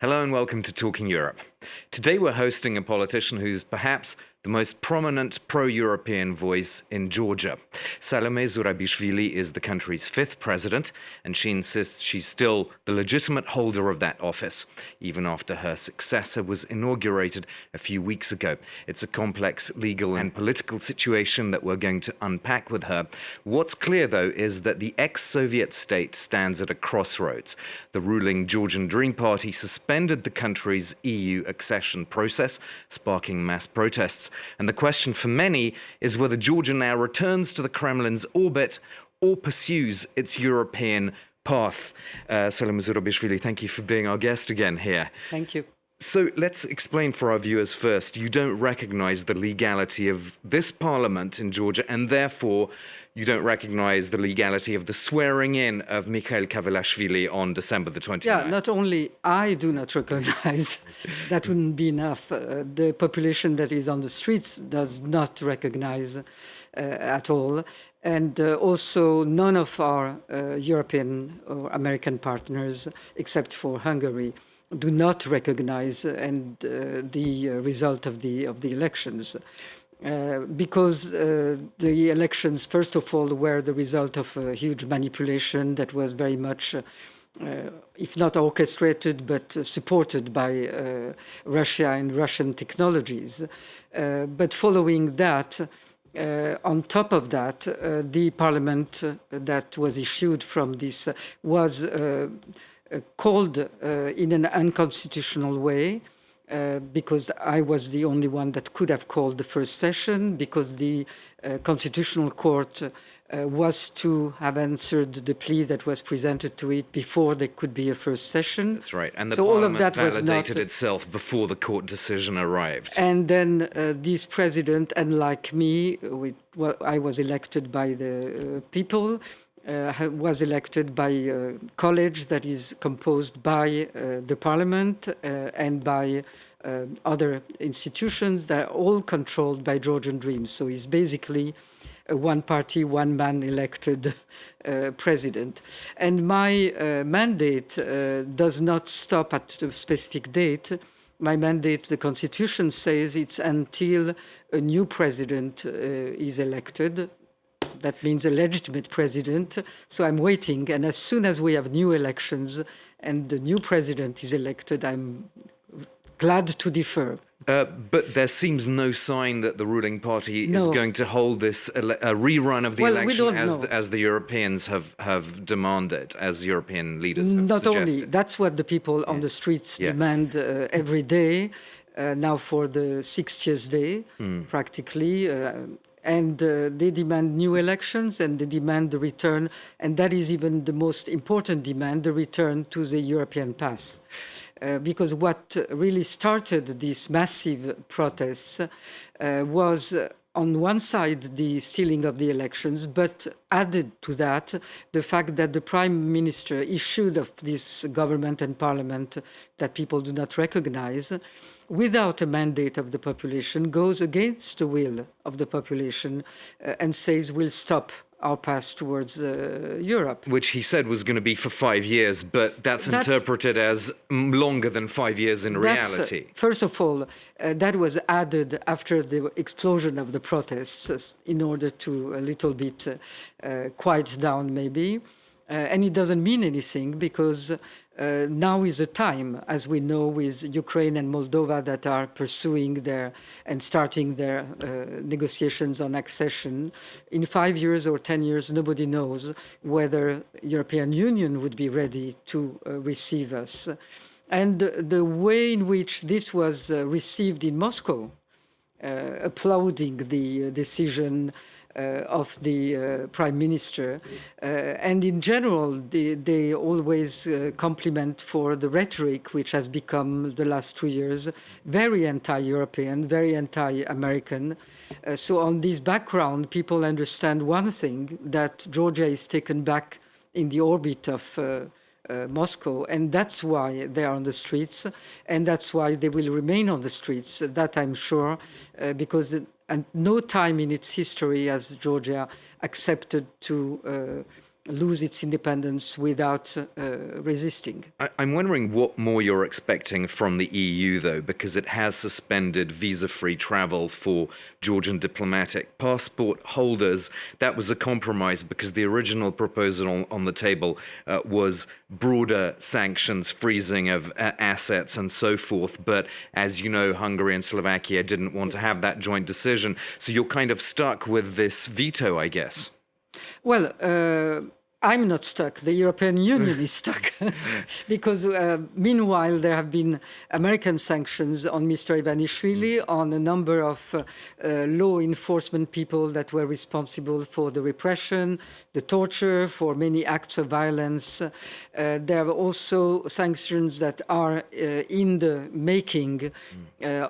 Hello and welcome to Talking Europe. Today we're hosting a politician who's perhaps the most prominent pro-European voice in Georgia. Salomé Zourabichvili is the country's fifth president, and she insists she's still the legitimate holder of that office, even after her successor was inaugurated a few weeks ago. It's a complex legal and political situation that we're going to unpack with her. What's clear, though, is that the ex-Soviet state stands at a crossroads. The ruling Georgian Dream Party suspended the country's EU accession process, sparking mass protests. And the question for many is whether Georgia now returns to the Kremlin's orbit or pursues its European path. Salomé Zourabichvili, thank you for being our guest again here. Thank you. So let's explain for our viewers first. You don't recognize the legality of this parliament in Georgia, and therefore you don't recognize the legality of the swearing in of Mikheil Kavelashvili on December the 29th. Yeah, not only I do not recognize, that wouldn't be enough. The population that is on the streets does not recognize at all. And also none of our European or American partners, except for Hungary, do not recognize the result of the elections. Because the elections, first of all, were the result of a huge manipulation that was very much, if not orchestrated, but supported by Russia and Russian technologies. But following that, on top of that, the parliament that was issued from this was called in an unconstitutional way, because I was the only one that could have called the first session, because the Constitutional Court was to have answered the plea that was presented to it before there could be a first session. That's right. And the so parliament all of that validated itself before the court decision arrived. And then this president, unlike me, I was elected by the people, was elected by a college that is composed by the parliament and by other institutions that are all controlled by Georgian Dream. So he's basically a one-party, one-man elected president. And my mandate does not stop at a specific date. My mandate, the Constitution says, it's until a new president is elected. That means a legitimate president. So I'm waiting. And as soon as we have new elections and the new president is elected, I'm glad to defer. But there seems no sign that the ruling party is going to hold this a rerun of the election as the Europeans have demanded, as European leaders have Not suggested. only. That's what the people on the streets demand every day, now for the 60th day, practically. And they demand new elections, and they demand the return, and that is even the most important demand, the return to the European path. Because what really started these massive protests was, on one side, the stealing of the elections, but added to that the fact that the prime minister issued of this government and parliament that people do not recognize, without a mandate of the population, goes against the will of the population and says we'll stop our path towards Europe. Which he said was going to be for 5 years, but that's interpreted as longer than 5 years in reality. First of all, that was added after the explosion of the protests in order to a little bit quiet down maybe. And it doesn't mean anything because now is the time, as we know, with Ukraine and Moldova that are pursuing and starting their negotiations on accession. In 5 years or 10 years, nobody knows whether European Union would be ready to receive us. And the way in which this was received in Moscow, applauding the decision of the Prime Minister. And in general, they always compliment for the rhetoric, which has become, the last 2 years, very anti-European, very anti-American. So on this background, people understand one thing, that Georgia is taken back in the orbit of Moscow, and that's why they are on the streets, and that's why they will remain on the streets, that I'm sure, because at no time in its history has Georgia accepted to lose its independence without resisting. I'm wondering what more you're expecting from the EU, though, because it has suspended visa-free travel for Georgian diplomatic passport holders. That was a compromise because the original proposal on the table was broader sanctions, freezing of assets and so forth. But as you know, Hungary and Slovakia didn't want to have that joint decision. So you're kind of stuck with this veto, I guess. Well, I'm not stuck. The European Union is stuck because meanwhile there have been American sanctions on Mr. Ivanishvili, on a number of law enforcement people that were responsible for the repression, the torture, for many acts of violence. There are also sanctions that are in the making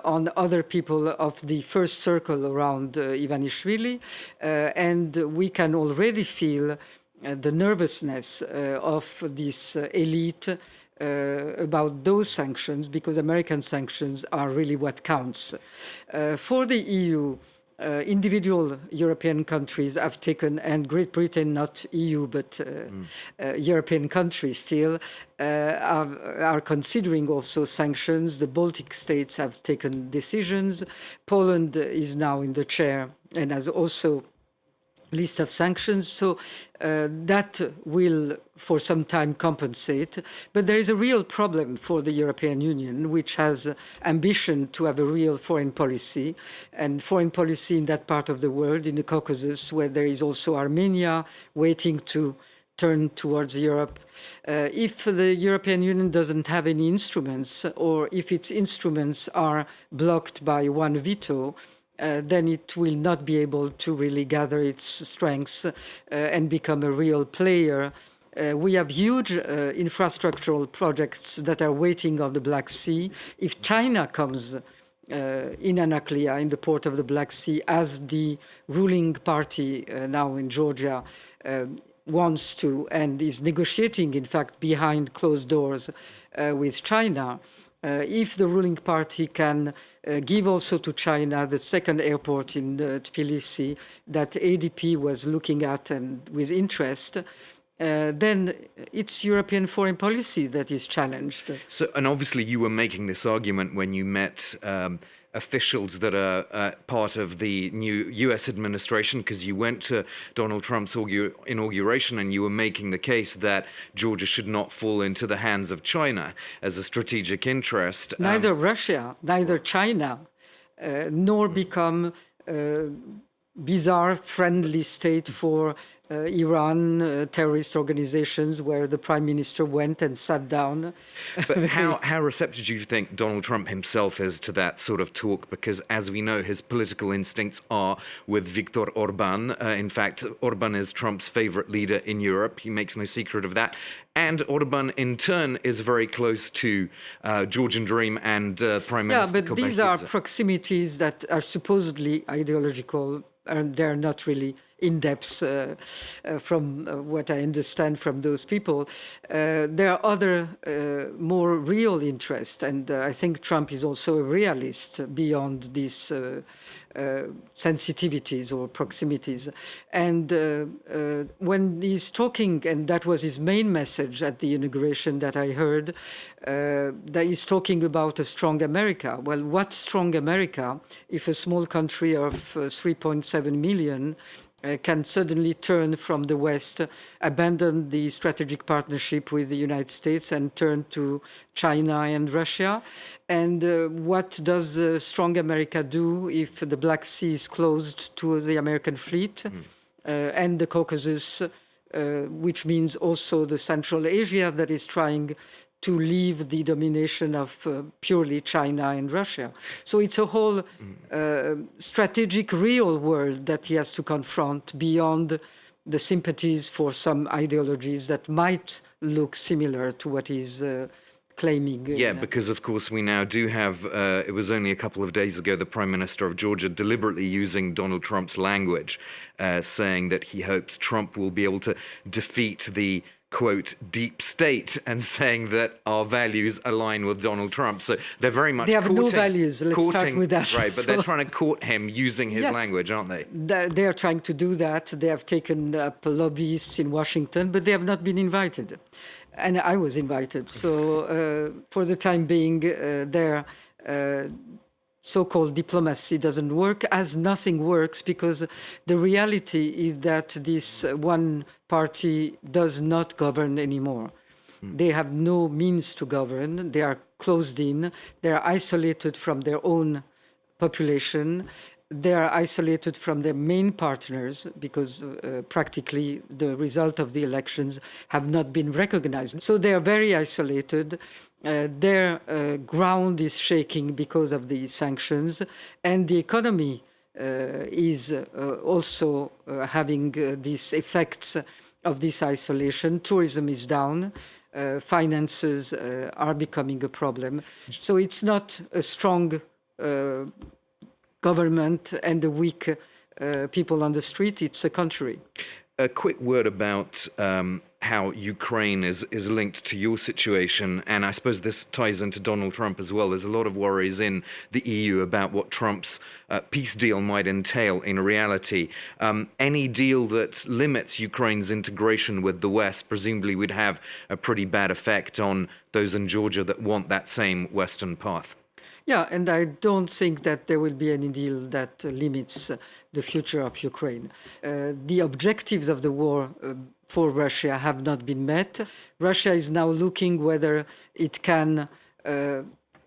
on other people of the first circle around Ivanishvili, and we can already feel the nervousness of this elite about those sanctions, because American sanctions are really what counts. For the EU, individual European countries have taken, and Great Britain, not EU, but European countries still, are considering also sanctions. The Baltic states have taken decisions. Poland is now in the chair and has also list of sanctions, so that will for some time compensate. But there is a real problem for the European Union, which has ambition to have a real foreign policy, and foreign policy in that part of the world, in the Caucasus, where there is also Armenia waiting to turn towards Europe. If the European Union doesn't have any instruments, or if its instruments are blocked by one veto, then it will not be able to really gather its strengths and become a real player. We have huge infrastructural projects that are waiting on the Black Sea. If China comes in Anaklia, in the port of the Black Sea, as the ruling party now in Georgia wants to, and is negotiating, in fact, behind closed doors with China, if the ruling party can give also to China the second airport in Tbilisi that ADP was looking at and with interest, then it's European foreign policy that is challenged. So, and obviously you were making this argument when you met officials that are part of the new US administration, because you went to Donald Trump's inauguration and you were making the case that Georgia should not fall into the hands of China as a strategic interest. Neither Russia, neither China, nor become bizarre friendly state for Iran, terrorist organizations, where the prime minister went and sat down. But how receptive do you think Donald Trump himself is to that sort of talk? Because as we know, his political instincts are with Viktor Orban. In fact, Orban is Trump's favorite leader in Europe. He makes no secret of that. And Orban, in turn, is very close to Georgian Dream and Prime Minister Yeah, but these are proximities that are supposedly ideological, and they're not really in-depth from what I understand from those people. There are other more real interests, and I think Trump is also a realist beyond these sensitivities or proximities. And when he's talking, and that was his main message at the inauguration that I heard, that he's talking about a strong America. Well, what strong America if a small country of 3.7 million can suddenly turn from the West, abandon the strategic partnership with the United States and turn to China and Russia? And what does strong America do if the Black Sea is closed to the American fleet and the Caucasus, which means also the Central Asia that is trying to leave the domination of purely China and Russia? So it's a whole strategic real world that he has to confront beyond the sympathies for some ideologies that might look similar to what he's claiming. Yeah, because of course we now do have, it was only a couple of days ago, the Prime Minister of Georgia deliberately using Donald Trump's language, saying that he hopes Trump will be able to defeat the quote, deep state and saying that our values align with Donald Trump. So they're very much They have no values. Let's start with that. Right, but they're trying to court him using his Yes, language, aren't they? they are trying to do that. They have taken up lobbyists in Washington, but they have not been invited. And I was invited. So for the time being, their so-called diplomacy doesn't work, as nothing works, because the reality is that this one party does not govern anymore. They have no means to govern. They are closed in. They are isolated from their own population. They are isolated from their main partners because practically the result of the elections have not been recognized. So they are very isolated. Their ground is shaking because of the sanctions, and the economy is also having these effects of this isolation. Tourism is down. Finances are becoming a problem. So it's not a strong government and the weak people on the street. It's a country. A quick word about how Ukraine is linked to your situation, and I suppose this ties into Donald Trump as well. There's a lot of worries in the EU about what Trump's peace deal might entail in reality. Any deal that limits Ukraine's integration with the West presumably would have a pretty bad effect on those in Georgia that want that same Western path. Yeah, and I don't think that there will be any deal that limits the future of Ukraine. The objectives of the war for Russia have not been met. Russia is now looking whether it can,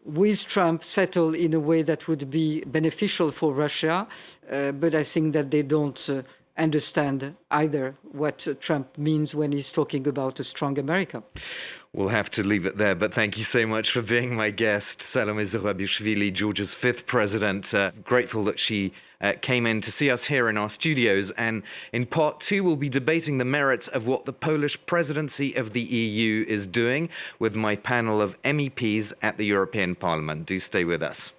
with Trump, settle in a way that would be beneficial for Russia. But I think that they don't understand either what Trump means when he's talking about a strong America. We'll have to leave it there, but thank you so much for being my guest, Salomé Zourabichvili, Georgia's 5th president. Grateful that she came in to see us here in our studios. And in part 2, we'll be debating the merits of what the Polish presidency of the EU is doing with my panel of MEPs at the European Parliament. Do stay with us.